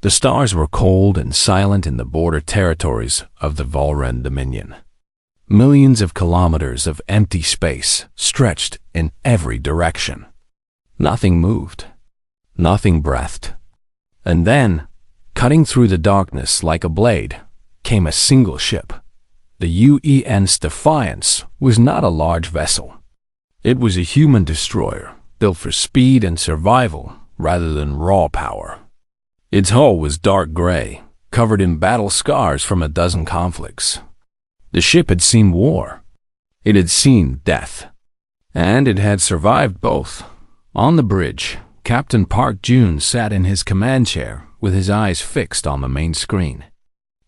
The stars were cold and silent in the border territories of the Valren Dominion. Millions of kilometers of empty space stretched in every direction. Nothing moved. Nothing breathed. And then, cutting through the darkness like a blade, came a single ship. The UEN's Defiance was not a large vessel. It was a human destroyer, built for speed and survival rather than raw power. Its hull was dark gray, covered in battle scars from a dozen conflicts. The ship had seen war. It had seen death. And it had survived both. On the bridge, Captain Park Jun sat in his command chair with his eyes fixed on the main screen.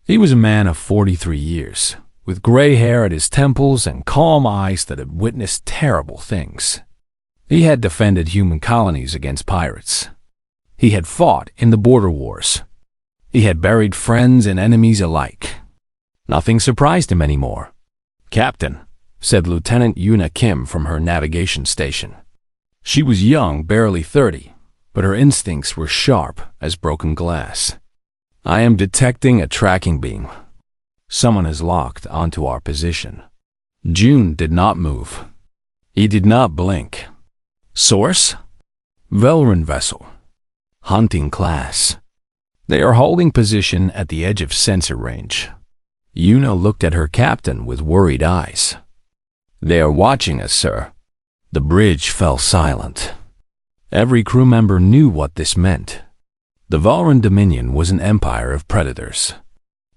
He was a man of 43 years, with gray hair at his temples and calm eyes that had witnessed terrible things. He had defended human colonies against pirates. He had fought in the border wars. He had buried friends and enemies alike. Nothing surprised him anymore. "Captain," said Lieutenant Yuna Kim from her navigation station. She was young, barely 30, but her instincts were sharp as broken glass. "I am detecting a tracking beam. Someone has locked onto our position." June did not move. He did not blink. "Source?" "Velran vessel. Hunting class. They are holding position at the edge of sensor range." Yuna looked at her captain with worried eyes. "They are watching us, sir." The bridge fell silent. Every crew member knew what this meant. The Valren Dominion was an empire of predators.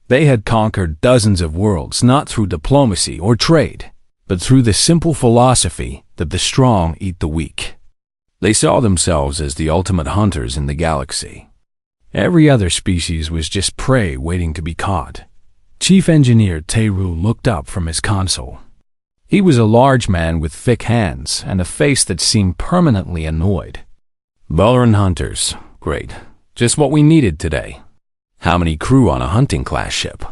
They had conquered dozens of worlds not through diplomacy or trade, but through the simple philosophy that the strong eat the weak. They saw themselves as the ultimate hunters in the galaxy. Every other species was just prey waiting to be caught. Chief Engineer Teru looked up from his console. He was a large man with thick hands and a face that seemed permanently annoyed. "Valren hunters, great. Just what we needed today. How many crew on a hunting class ship?"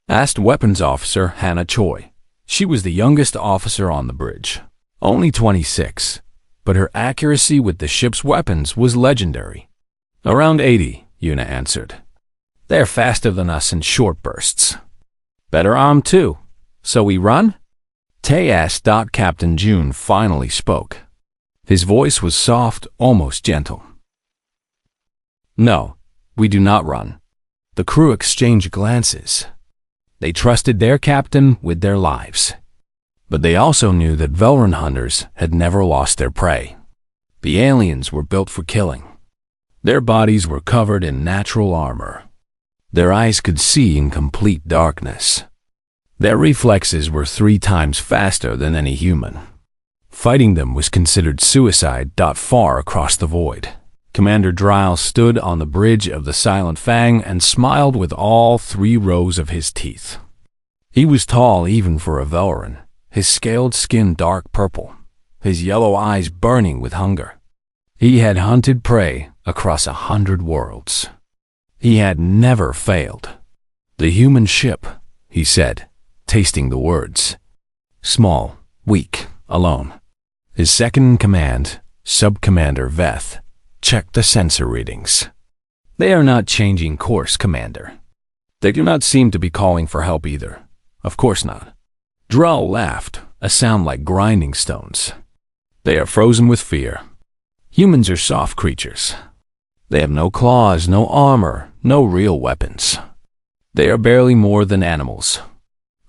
asked Weapons Officer Hannah Choi. She was the youngest officer on the bridge, only 26, but her accuracy with the ship's weapons was legendary. "Around 80, Yuna answered. "They're faster than us in short bursts." "Better armed too. So we run?" Tay asked. Captain June finally spoke. His voice was soft, almost gentle. "No, we do not run." The crew exchanged glances. They trusted their captain with their lives. But they also knew that Velran hunters had never lost their prey. The aliens were built for killing. Their bodies were covered in natural armor. Their eyes could see in complete darkness. Their reflexes were 3 times faster than any human. Fighting them was considered suicide. Far across the void, Commander Dryle stood on the bridge of the Silent Fang and smiled with all 3 rows of his teeth. He was tall even for a Velran, his scaled skin dark purple, his yellow eyes burning with hunger. He had hunted prey across 100 worlds. He had never failed. "The human ship," he said, tasting the words. "Small, weak, alone." His second-in-command, Sub-Commander Veth, checked the sensor readings. "They are not changing course, Commander." "They do not seem to be calling for help either." "Of course not." Drell laughed, a sound like grinding stones. "They are frozen with fear. Humans are soft creatures. They have no claws, no armor, no real weapons. They are barely more than animals."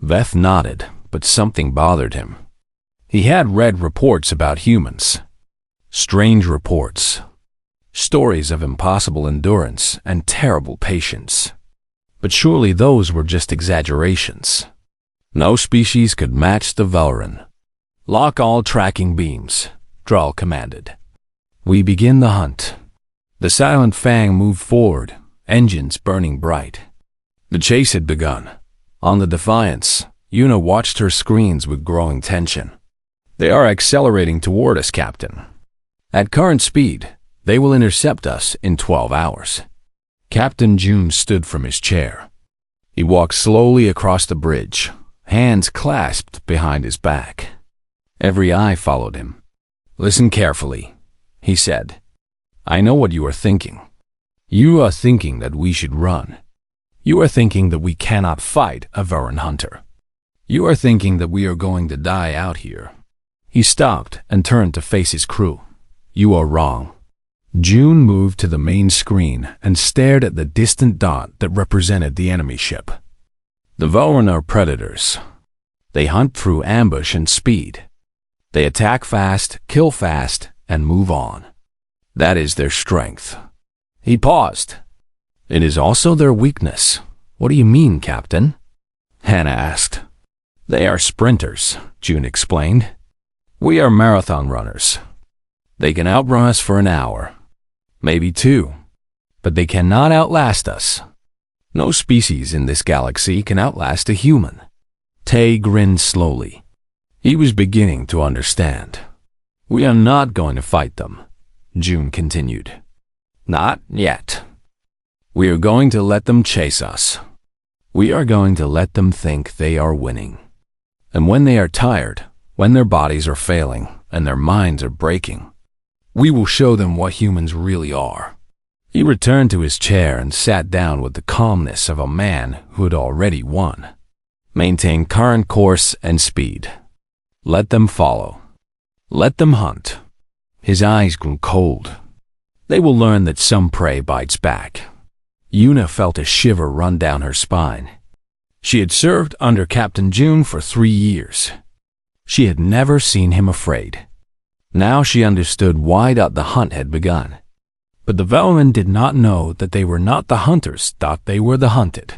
Veth nodded, but something bothered him. He had read reports about humans. Strange reports. Stories of impossible endurance and terrible patience. But surely those were just exaggerations. No species could match the Velran. "Lock all tracking beams," Drell commanded. "We begin the hunt." The Silent Fang moved forward, engines burning bright. The chase had begun. On the Defiance, Yuna watched her screens with growing tension. "They are accelerating toward us, Captain. At current speed, they will intercept us in 12 hours. Captain June stood from his chair. He walked slowly across the bridge, hands clasped behind his back. Every eye followed him. "Listen carefully," he said. "I know what you are thinking. You are thinking that we should run. You are thinking that we cannot fight a Varan hunter. You are thinking that we are going to die out here." He stopped and turned to face his crew. "You are wrong." June moved to the main screen and stared at the distant dot that represented the enemy ship. The Varan are predators. They hunt through ambush and speed. They attack fast, kill fast, and move on. That is their strength. He paused. "It is also their weakness." "What do you mean, Captain?" Hannah asked. "They are sprinters," June explained. "We are marathon runners. They can outrun us for an hour, maybe two, but they cannot outlast us. No species in this galaxy can outlast a human." Tay grinned slowly. He was beginning to understand. "We are not going to fight them," June continued. "Not yet. We are going to let them chase us. We are going to let them think they are winning. And when they are tired, when their bodies are failing and their minds are breaking, we will show them what humans really are." He returned to his chair and sat down with the calmness of a man who had already won. "Maintain current course and speed. Let them follow. Let them hunt." His eyes grew cold. "They will learn that some prey bites back." Una felt a shiver run down her spine. She had served under Captain June for 3 years. She had never seen him afraid. Now she understood why the hunt had begun. But the Velman did not know that they were not the hunters, thought they were the hunted.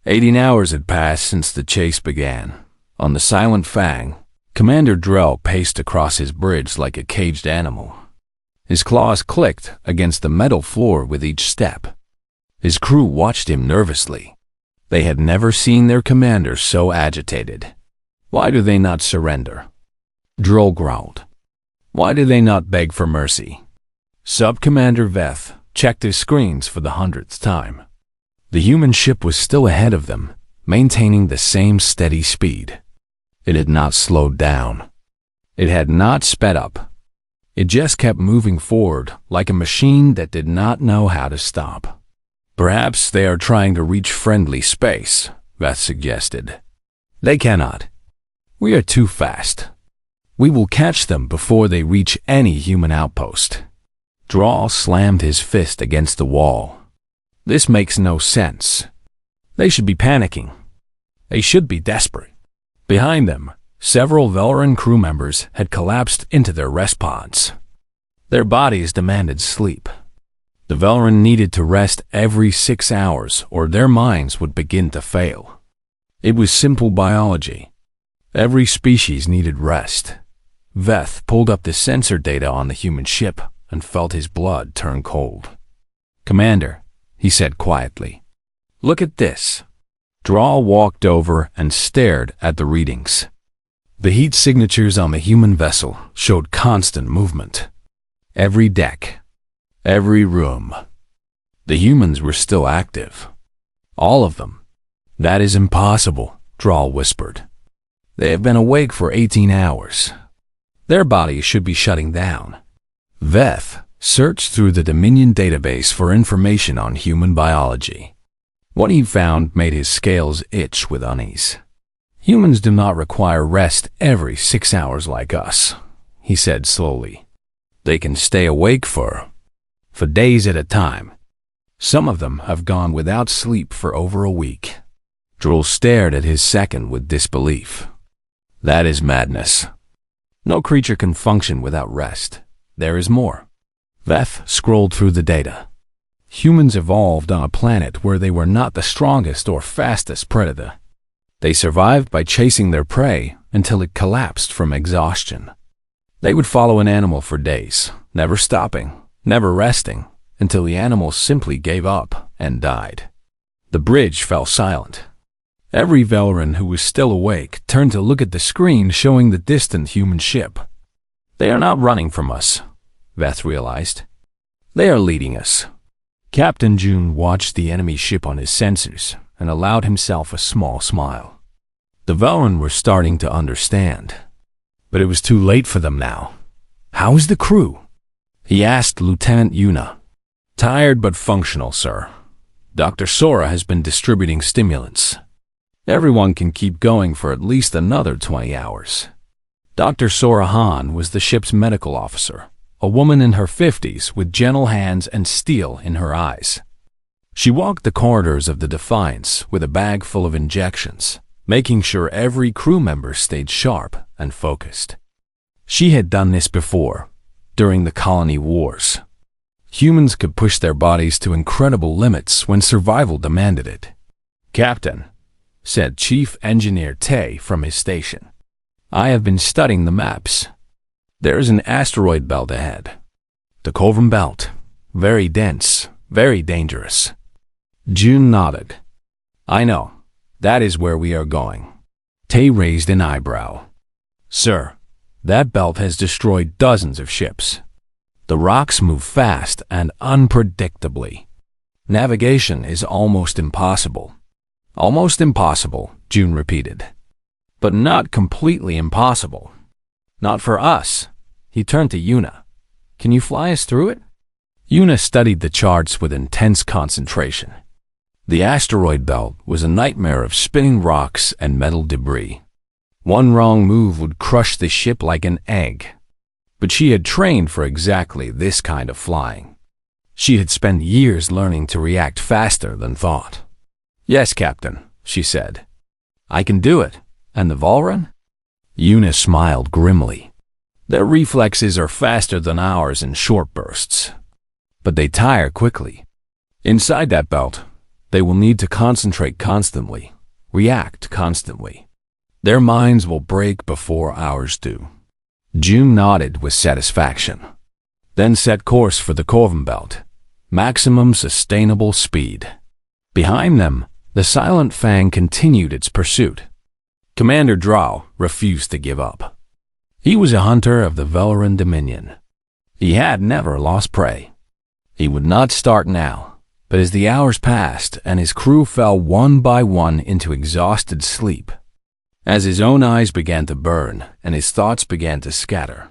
18 hours had passed since the chase began. On the Silent Fang, Commander Drell paced across his bridge like a caged animal. His claws clicked against the metal floor with each step. His crew watched him nervously. They had never seen their commander so agitated. "Why do they not surrender?" Drell growled. "Why do they not beg for mercy?" Sub-Commander Veth checked his screens for the 100th time. The human ship was still ahead of them, maintaining the same steady speed. It had not slowed down. It had not sped up. It just kept moving forward like a machine that did not know how to stop. "Perhaps they are trying to reach friendly space," Veth suggested. "They cannot. We are too fast. We will catch them before they reach any human outpost." Drell slammed his fist against the wall. "This makes no sense. They should be panicking. They should be desperate." Behind them, several Velran crew members had collapsed into their rest pods. Their bodies demanded sleep. The Velran needed to rest every 6 hours or their minds would begin to fail. It was simple biology. Every species needed rest. Veth pulled up the sensor data on the human ship and felt his blood turn cold. "Commander," he said quietly, "look at this." Drell walked over and stared at the readings. The heat signatures on the human vessel showed constant movement. Every deck, every room. The humans were still active. All of them. "That is impossible," Drell whispered. "They have been awake for 18 hours. Their bodies should be shutting down." Veth searched through the Dominion database for information on human biology. What he found made his scales itch with unease. "Humans do not require rest every 6 hours like us," he said slowly. "They can stay awake for days at a time. Some of them have gone without sleep for over a week." Drell stared at his second with disbelief. "That is madness. No creature can function without rest. There is more." Veth scrolled through the data. Humans evolved on a planet where they were not the strongest or fastest predator. They survived by chasing their prey until it collapsed from exhaustion. They would follow an animal for days, never stopping, never resting, until the animal simply gave up and died. The bridge fell silent. Every Velran who was still awake turned to look at the screen showing the distant human ship. "They are not running from us," Veth realized. "They are leading us." Captain June watched the enemy ship on his sensors and allowed himself a small smile. The Velran were starting to understand. But it was too late for them now. "How is the crew?" he asked Lieutenant Una. Tired but functional, sir. Dr. Sora has been distributing stimulants. Everyone can keep going for at least another 20 hours. Dr. Sora Han was the ship's medical officer, a woman in her 50s with gentle hands and steel in her eyes. She walked the corridors of the Defiance with a bag full of injections, making sure every crew member stayed sharp and focused. She had done this before, during the colony wars. Humans could push their bodies to incredible limits when survival demanded it. "Captain," said Chief Engineer Tay from his station, "I have been studying the maps. There is an asteroid belt ahead. The Corvum Belt. Very dense, very dangerous." June nodded. "I know. That is where we are going." Tay raised an eyebrow. "Sir, that belt has destroyed dozens of ships. The rocks move fast and unpredictably. Navigation is almost impossible." "Almost impossible," June repeated. "But not completely impossible. Not for us." He turned to Yuna. "Can you fly us through it?" Yuna studied the charts with intense concentration. The asteroid belt was a nightmare of spinning rocks and metal debris. One wrong move would crush the ship like an egg. But she had trained for exactly this kind of flying. She had spent years learning to react faster than thought. "Yes, Captain," she said. "I can do it. And the Volran?" Yuna smiled grimly. "Their reflexes are faster than ours in short bursts. But they tire quickly. Inside that belt, they will need to concentrate constantly, react constantly. Their minds will break before ours do." June nodded with satisfaction. Then set course for the Corvum Belt. Maximum sustainable speed. Behind them, the Silent Fang continued its pursuit. Commander Drow refused to give up. He was a hunter of the Valoran Dominion. He had never lost prey. He would not start now, but as the hours passed and his crew fell one by one into exhausted sleep, as his own eyes began to burn and his thoughts began to scatter,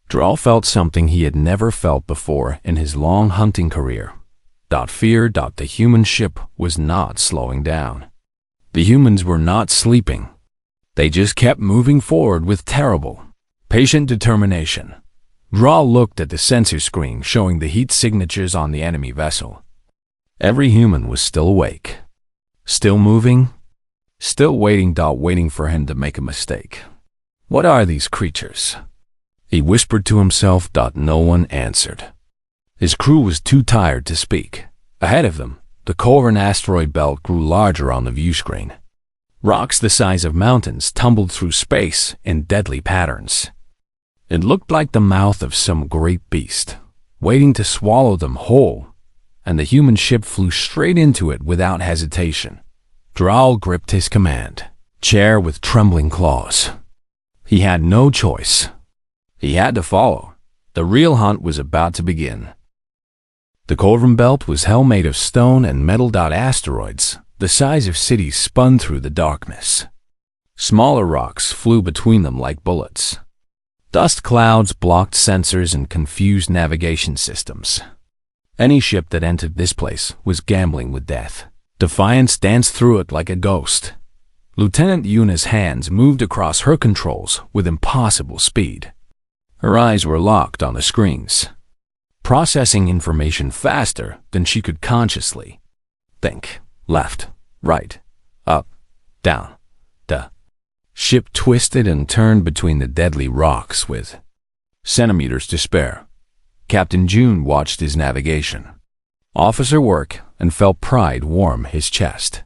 Drow felt something he had never felt before in his long hunting career. Fear. The human ship was not slowing down. The humans were not sleeping. They just kept moving forward with terrible, patient determination. Drow looked at the sensor screen showing the heat signatures on the enemy vessel. Every human was still awake, still moving, still waiting for him to make a mistake. "What are these creatures?" he whispered to himself. No one answered. His crew was too tired to speak. Ahead of them, the Corvum asteroid belt grew larger on the view screen. Rocks the size of mountains tumbled through space in deadly patterns. It looked like the mouth of some great beast, waiting to swallow them whole, and the human ship flew straight into it without hesitation. Drow gripped his command chair with trembling claws. He had no choice. He had to follow. The real hunt was about to begin. The Corvum Belt was hell made of stone and metal. Asteroids, the size of cities, spun through the darkness. Smaller rocks flew between them like bullets. Dust clouds blocked sensors and confused navigation systems. Any ship that entered this place was gambling with death. Defiance danced through it like a ghost. Lieutenant Yuna's hands moved across her controls with impossible speed. Her eyes were locked on the screens, processing information faster than she could consciously think. Left, right, up, down. The ship twisted and turned between the deadly rocks with centimeters to spare. Captain June watched his navigation, officer work, and felt pride warm his chest.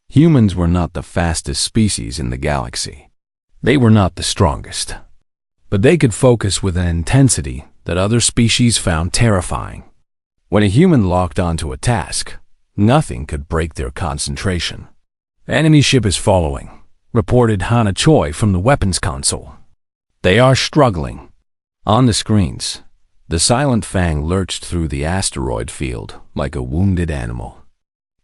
Humans were not the fastest species in the galaxy. They were not the strongest. But they could focus with an intensity that other species found terrifying. When a human locked onto a task, nothing could break their concentration. "Enemy ship is following," reported Hana Choi from the weapons console. "They are struggling." On the screens, the Silent Fang lurched through the asteroid field like a wounded animal.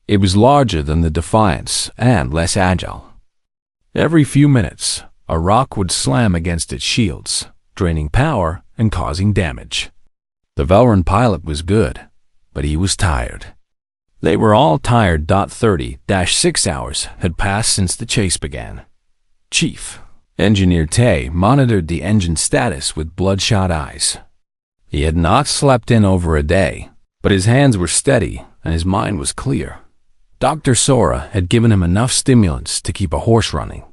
It was larger than the Defiance and less agile. Every few minutes, a rock would slam against its shields, draining power and causing damage. The Valoran pilot was good, but he was tired. They were all tired. 30-6 hours had passed since the chase began. Chief Engineer Tay monitored the engine status with bloodshot eyes. He had not slept in over a day, but his hands were steady and his mind was clear. Dr. Sora had given him enough stimulants to keep a horse running,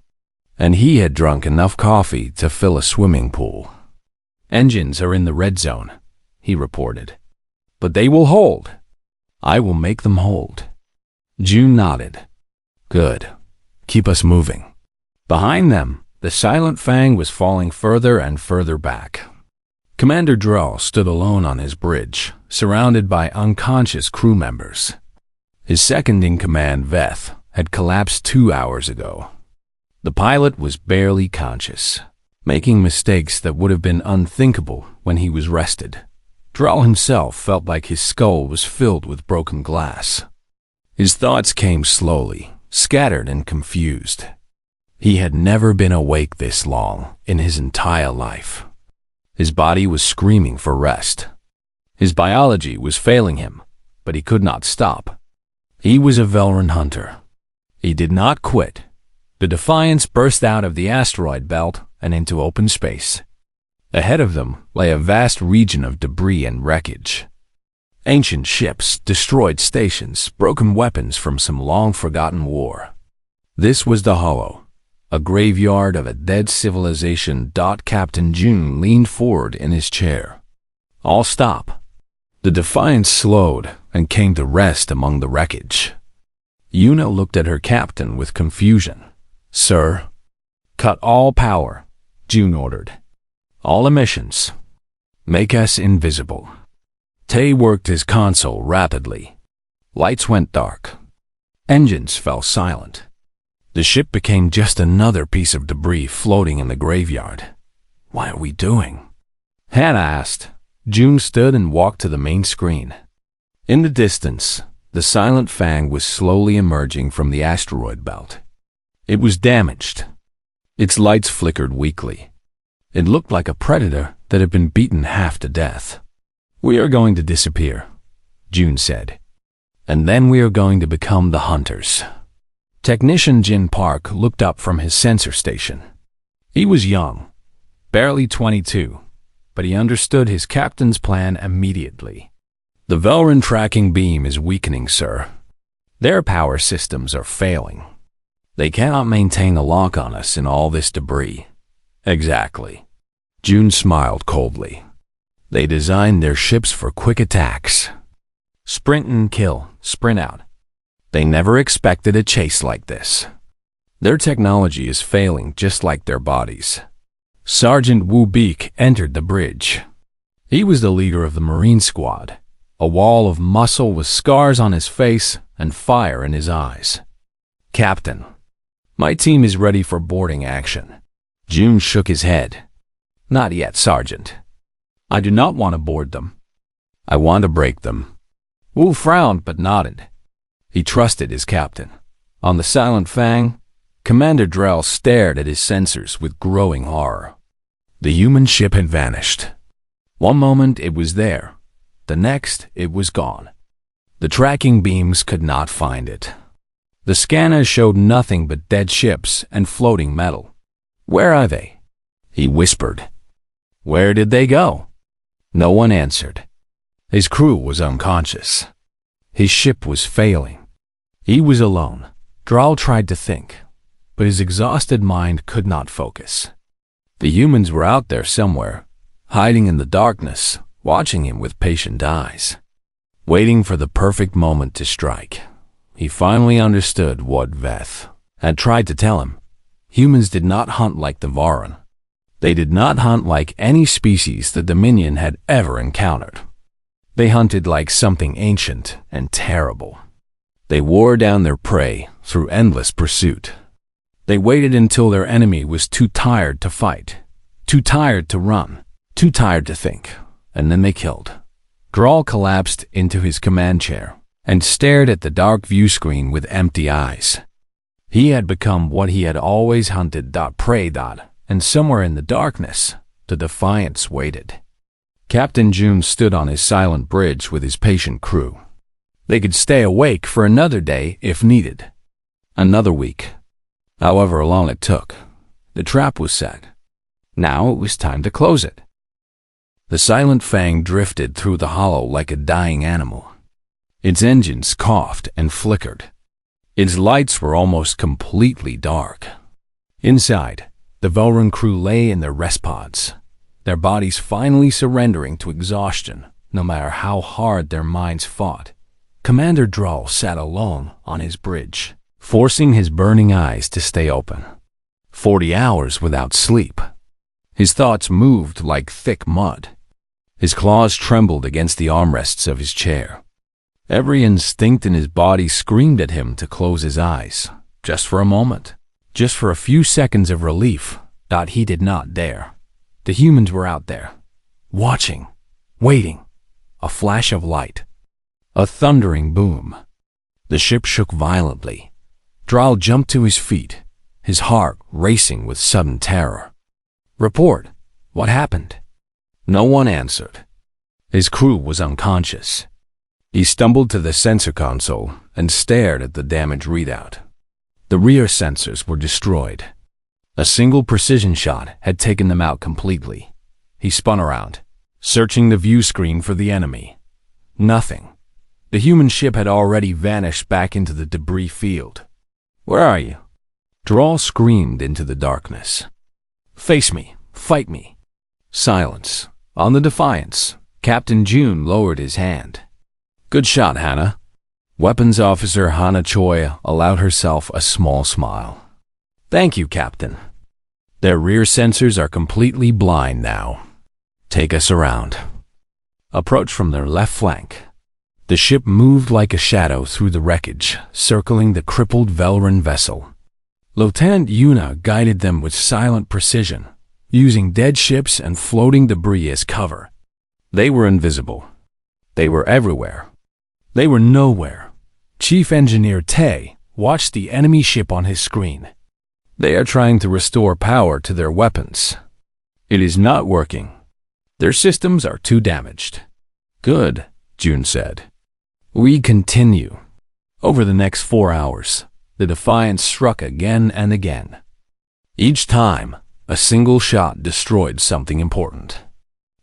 and he had drunk enough coffee to fill a swimming pool. "Engines are in the red zone," he reported. "But they will hold. I will make them hold." June nodded. "Good. Keep us moving." Behind them, the Silent Fang was falling further and further back. Commander Drell stood alone on his bridge, surrounded by unconscious crew members. His second-in-command, Veth, had collapsed 2 hours ago. The pilot was barely conscious, making mistakes that would have been unthinkable when he was rested. Drell himself felt like his skull was filled with broken glass. His thoughts came slowly, scattered and confused. He had never been awake this long in his entire life. His body was screaming for rest. His biology was failing him, but he could not stop. He was a Velran hunter. He did not quit. The Defiance burst out of the asteroid belt and into open space. Ahead of them lay a vast region of debris and wreckage. Ancient ships, destroyed stations, broken weapons from some long-forgotten war. This was the Hollow, a graveyard of a dead civilization. Captain June leaned forward in his chair. "All stop." The Defiance slowed and came to rest among the wreckage. Yuna looked at her captain with confusion. "Sir?" "Cut all power," June ordered. "All emissions. Make us invisible." Tay worked his console rapidly. Lights went dark. Engines fell silent. The ship became just another piece of debris floating in the graveyard. "What are we doing?" Hannah asked. June stood and walked to the main screen. In the distance, the Silent Fang was slowly emerging from the asteroid belt. It was damaged. Its lights flickered weakly. It looked like a predator that had been beaten half to death. "We are going to disappear," June said. "And then we are going to become the hunters." Technician Jin Park looked up from his sensor station. He was young, barely 22, but he understood his captain's plan immediately. "The Velran tracking beam is weakening, sir. Their power systems are failing. They cannot maintain a lock on us in all this debris." "Exactly." June smiled coldly. "They designed their ships for quick attacks. Sprint and kill, sprint out. They never expected a chase like this. Their technology is failing just like their bodies." Sergeant Wu Beek entered the bridge. He was the leader of the Marine Squad, a wall of muscle with scars on his face and fire in his eyes. "Captain, my team is ready for boarding action." June shook his head. "Not yet, Sergeant. I do not want to board them. I want to break them." Wu frowned but nodded. He trusted his captain. On the Silent Fang, Commander Drell stared at his sensors with growing horror. The human ship had vanished. One moment it was there, the next it was gone. The tracking beams could not find it. The scanners showed nothing but dead ships and floating metal. "Where are they?" he whispered. "Where did they go?" No one answered. His crew was unconscious. His ship was failing. He was alone. Drell tried to think, but his exhausted mind could not focus. The humans were out there somewhere, hiding in the darkness, watching him with patient eyes, waiting for the perfect moment to strike. He finally understood what Veth had tried to tell him. Humans did not hunt like the Varan. They did not hunt like any species the Dominion had ever encountered. They hunted like something ancient and terrible. They wore down their prey through endless pursuit. They waited until their enemy was too tired to fight, too tired to run, too tired to think, and then they killed. Drell collapsed into his command chair and stared at the dark view screen with empty eyes. He had become what he had always hunted. Prey. And somewhere in the darkness, the Defiance waited. Captain June stood on his silent bridge with his patient crew. They could stay awake for another day if needed. Another week. However long it took, the trap was set. Now it was time to close it. The silent Fang drifted through the hollow like a dying animal. Its engines coughed and flickered. Its lights were almost completely dark. Inside, the Velrun crew lay in their rest pods, their bodies finally surrendering to exhaustion, no matter how hard their minds fought. Commander Drawl sat alone on his bridge, forcing his burning eyes to stay open. 40 hours without sleep. His thoughts moved like thick mud. His claws trembled against the armrests of his chair. Every instinct in his body screamed at him to close his eyes, just for a moment, just for a few seconds of relief. He did not dare. The humans were out there, watching, waiting. A flash of light. A thundering boom. The ship shook violently. Drawl jumped to his feet, his heart racing with sudden terror. "Report. What happened?" No one answered. His crew was unconscious. He stumbled to the sensor console and stared at the damage readout. The rear sensors were destroyed. A single precision shot had taken them out completely. He spun around, searching the view screen for the enemy. Nothing. The human ship had already vanished back into the debris field. "Where are you?" Drawl screamed into the darkness. "Face me. Fight me." Silence. On the Defiance, Captain June lowered his hand. "Good shot, Hannah." Weapons Officer Hannah Choi allowed herself a small smile. "Thank you, Captain." "Their rear sensors are completely blind now. Take us around." Approach from their left flank. The ship moved like a shadow through the wreckage, circling the crippled Velrun vessel. Lieutenant Yuna guided them with silent precision, using dead ships and floating debris as cover. They were invisible. They were everywhere. They were nowhere. Chief Engineer Tay watched the enemy ship on his screen. "They are trying to restore power to their weapons. It is not working. Their systems are too damaged." "Good," June said. "We continue." Over the next 4 hours, the Defiance struck again and again. Each time, a single shot destroyed something important.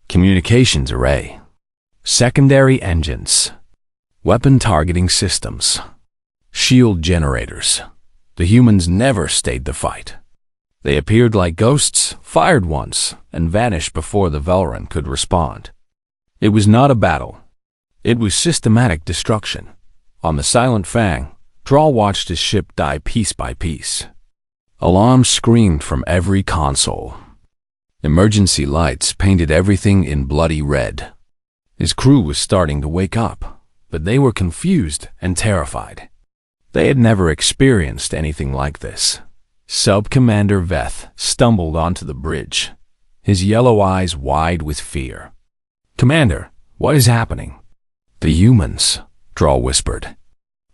Communications array, secondary engines, weapon targeting systems, shield generators. The humans never stayed the fight. They appeared like ghosts, fired once, and vanished before the Velrun could respond. It was not a battle. It was systematic destruction. On the Silent Fang, Drawl watched his ship die piece by piece. Alarms screamed from every console. Emergency lights painted everything in bloody red. His crew was starting to wake up, but they were confused and terrified. They had never experienced anything like this. Sub-Commander Veth stumbled onto the bridge, his yellow eyes wide with fear. "Commander, what is happening?" "The humans," Drawl whispered.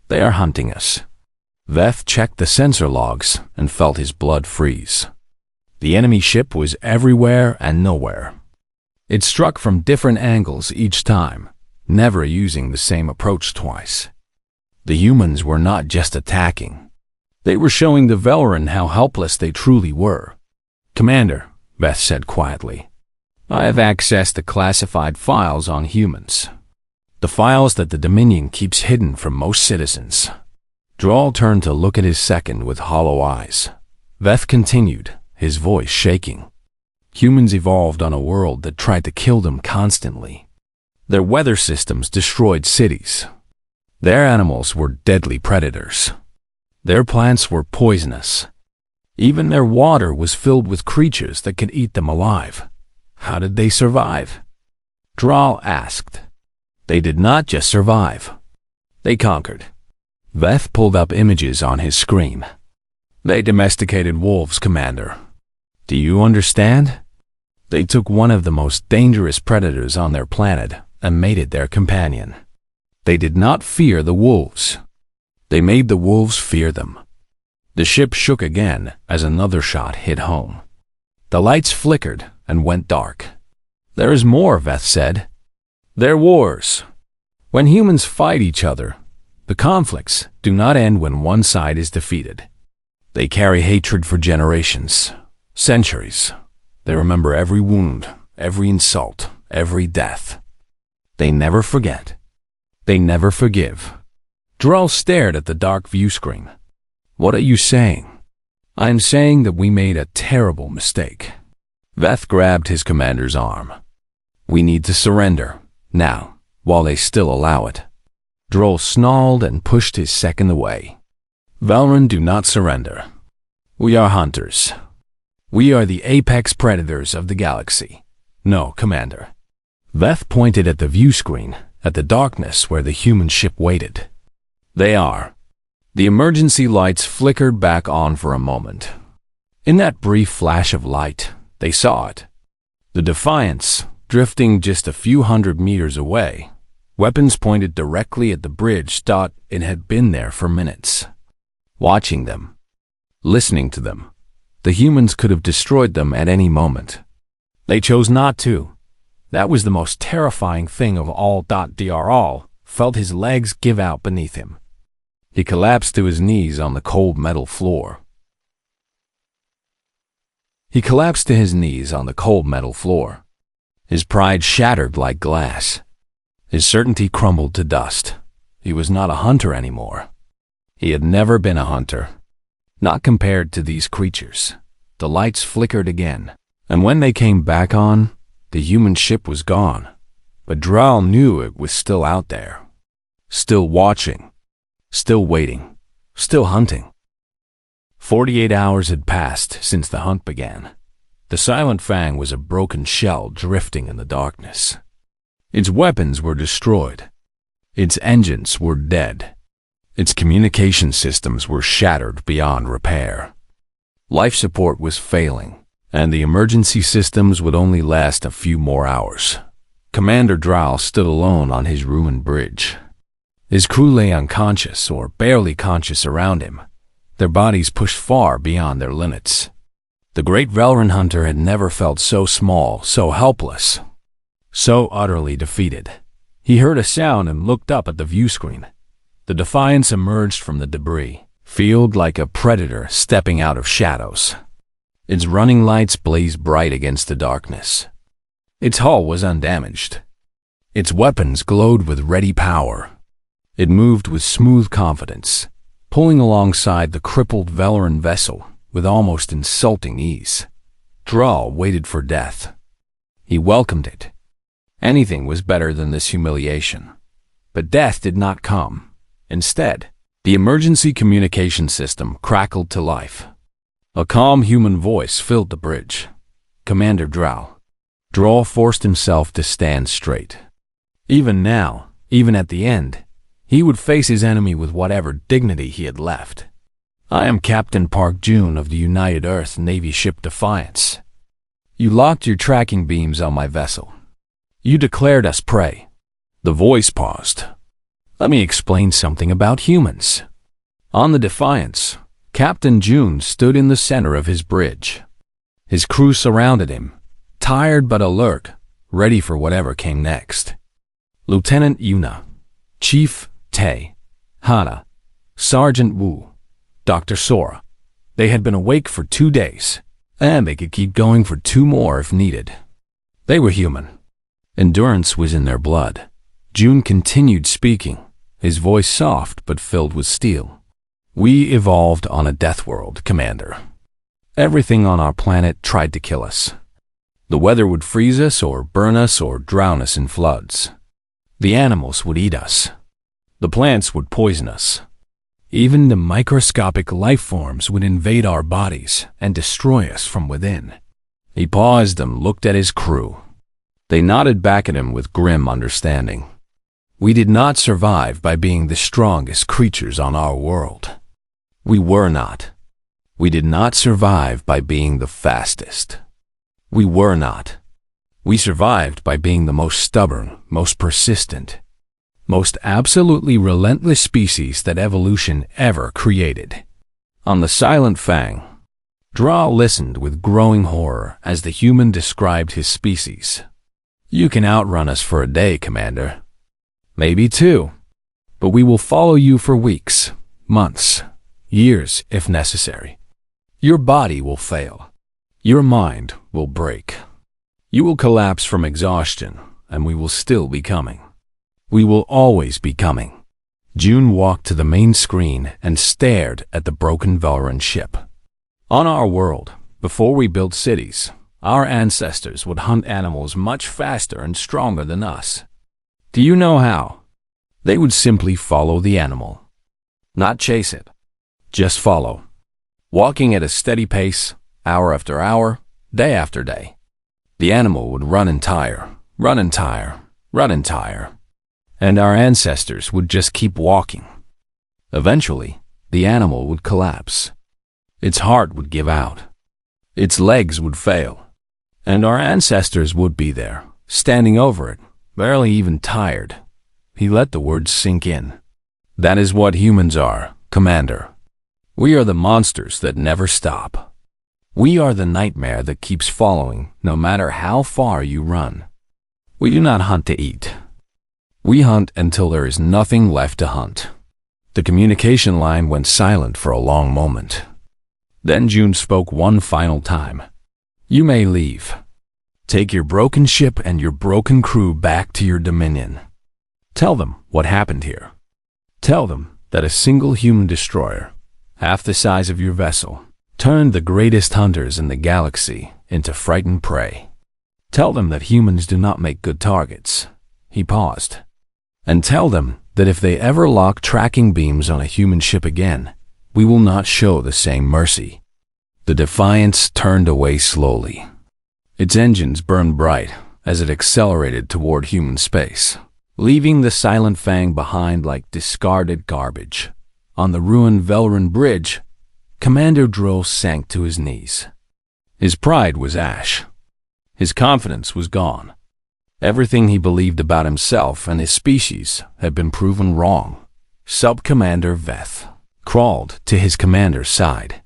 "They are hunting us." Veth checked the sensor logs and felt his blood freeze. The enemy ship was everywhere and nowhere. It struck from different angles each time, never using the same approach twice. The humans were not just attacking. They were showing the Velrun how helpless they truly were. "Commander," Veth said quietly, "I have access to classified files on humans. The files that the Dominion keeps hidden from most citizens." Drawl turned to look at his second with hollow eyes. Veth continued, his voice shaking. "Humans evolved on a world that tried to kill them constantly. Their weather systems destroyed cities. Their animals were deadly predators. Their plants were poisonous. Even their water was filled with creatures that could eat them alive. How did they survive?" Drawl asked. "They did not just survive. They conquered." Veth pulled up images on his screen. "They domesticated wolves, Commander. Do you understand? They took one of the most dangerous predators on their planet and made it their companion. They did not fear the wolves. They made the wolves fear them." The ship shook again as another shot hit home. The lights flickered and went dark. There is more, Veth said. They're wars. When humans fight each other, the conflicts do not end when one side is defeated. They carry hatred for generations, centuries. They remember every wound, every insult, every death. They never forget. They never forgive. Drell stared at the dark view screen. What are you saying? I am saying that we made a terrible mistake. Veth grabbed his commander's arm. We need to surrender, now, while they still allow it. Drell snarled and pushed his second away. Valren, do not surrender. We are hunters. We are the apex predators of the galaxy. No, Commander. Veth pointed at the view screen, at the darkness where the human ship waited. They are. The emergency lights flickered back on for a moment. In that brief flash of light, they saw it. The Defiance, drifting just a few hundred meters away, weapons pointed directly at the bridge. It had been there for minutes. Watching them, listening to them, the humans could have destroyed them at any moment. They chose not to. That was the most terrifying thing of all. Drall felt his legs give out beneath him. He collapsed to his knees on the cold metal floor. His pride shattered like glass. His certainty crumbled to dust. He was not a hunter anymore. He had never been a hunter. Not compared to these creatures. The lights flickered again, and when they came back on, the human ship was gone. But Drall knew it was still out there. Still watching. Still waiting. Still hunting. 48 hours had passed since the hunt began. The Silent Fang was a broken shell drifting in the darkness. Its weapons were destroyed. Its engines were dead. Its communication systems were shattered beyond repair. Life support was failing, and the emergency systems would only last a few more hours. Commander Drall stood alone on his ruined bridge. His crew lay unconscious or barely conscious around him, their bodies pushed far beyond their limits. The great Velran hunter had never felt so small, so helpless, so utterly defeated. He heard a sound and looked up at the view screen. The Defiance emerged from the debris field like a predator stepping out of shadows. Its running lights blazed bright against the darkness. Its hull was undamaged. Its weapons glowed with ready power. It moved with smooth confidence, pulling alongside the crippled Velran vessel with almost insulting ease. Drall waited for death. He welcomed it. Anything was better than this humiliation. But death did not come. Instead, the emergency communication system crackled to life. A calm human voice filled the bridge. Commander Drall. Drall forced himself to stand straight. Even now, even at the end, he would face his enemy with whatever dignity he had left. I am Captain Park June of the United Earth Navy ship Defiance. You locked your tracking beams on my vessel. You declared us prey. The voice paused. Let me explain something about humans. On the Defiance, Captain June stood in the center of his bridge. His crew surrounded him, tired but alert, ready for whatever came next. Lieutenant Yuna, Chief Tay, Hana, Sergeant Wu, Dr. Sora. They had been awake for 2 days, and they could keep going for 2 more if needed. They were human. Endurance was in their blood. June continued speaking, his voice soft but filled with steel. We evolved on a death world, Commander. Everything on our planet tried to kill us. The weather would freeze us or burn us or drown us in floods. The animals would eat us. The plants would poison us. Even the microscopic life forms would invade our bodies and destroy us from within. He paused and looked at his crew. They nodded back at him with grim understanding. We did not survive by being the strongest creatures on our world. We were not. We did not survive by being the fastest. We were not. We survived by being the most stubborn, most persistent, most absolutely relentless species that evolution ever created. On the Silent Fang, Drall listened with growing horror as the human described his species. You can outrun us for a day, Commander. Maybe two. But we will follow you for weeks, months, years if necessary. Your body will fail. Your mind will break. You will collapse from exhaustion, and we will still be coming. We will always be coming. June walked to the main screen and stared at the broken Valran ship. On our world, before we built cities, our ancestors would hunt animals much faster and stronger than us. Do you know how? They would simply follow the animal. Not chase it. Just follow. Walking at a steady pace, hour after hour, day after day. The animal would run and tire, run and tire, run and tire. And our ancestors would just keep walking. Eventually, the animal would collapse. Its heart would give out. Its legs would fail. And our ancestors would be there, standing over it, barely even tired. He let the words sink in. That is what humans are, Commander. We are the monsters that never stop. We are the nightmare that keeps following, no matter how far you run. We do not hunt to eat. We hunt until there is nothing left to hunt. The communication line went silent for a long moment. Then June spoke one final time. You may leave. Take your broken ship and your broken crew back to your dominion. Tell them what happened here. Tell them that a single human destroyer, half the size of your vessel, turned the greatest hunters in the galaxy into frightened prey. Tell them that humans do not make good targets. He paused. And tell them that if they ever lock tracking beams on a human ship again, we will not show the same mercy. The Defiance turned away slowly. Its engines burned bright as it accelerated toward human space, leaving the Silent Fang behind like discarded garbage. On the ruined Velran bridge, Commander Droll sank to his knees. His pride was ash. His confidence was gone. Everything he believed about himself and his species had been proven wrong. Sub-Commander Veth crawled to his commander's side.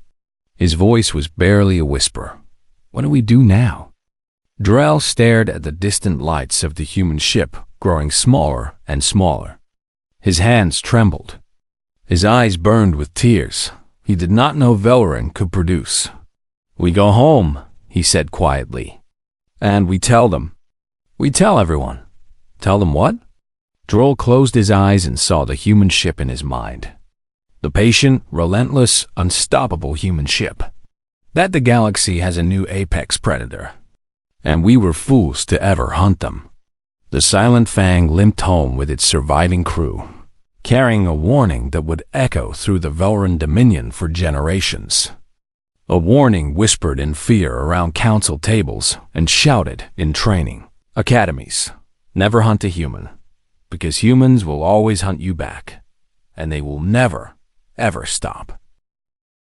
His voice was barely a whisper. What do we do now? Drell stared at the distant lights of the human ship growing smaller and smaller. His hands trembled. His eyes burned with tears he did not know Velran could produce. We go home, he said quietly. And we tell them. We tell everyone. Tell them what? Droll closed his eyes and saw the human ship in his mind. The patient, relentless, unstoppable human ship. That the galaxy has a new apex predator. And we were fools to ever hunt them. The Silent Fang limped home with its surviving crew, carrying a warning that would echo through the Velran Dominion for generations. A warning whispered in fear around council tables and shouted in training academies. Never hunt a human, because humans will always hunt you back, and they will never, ever stop.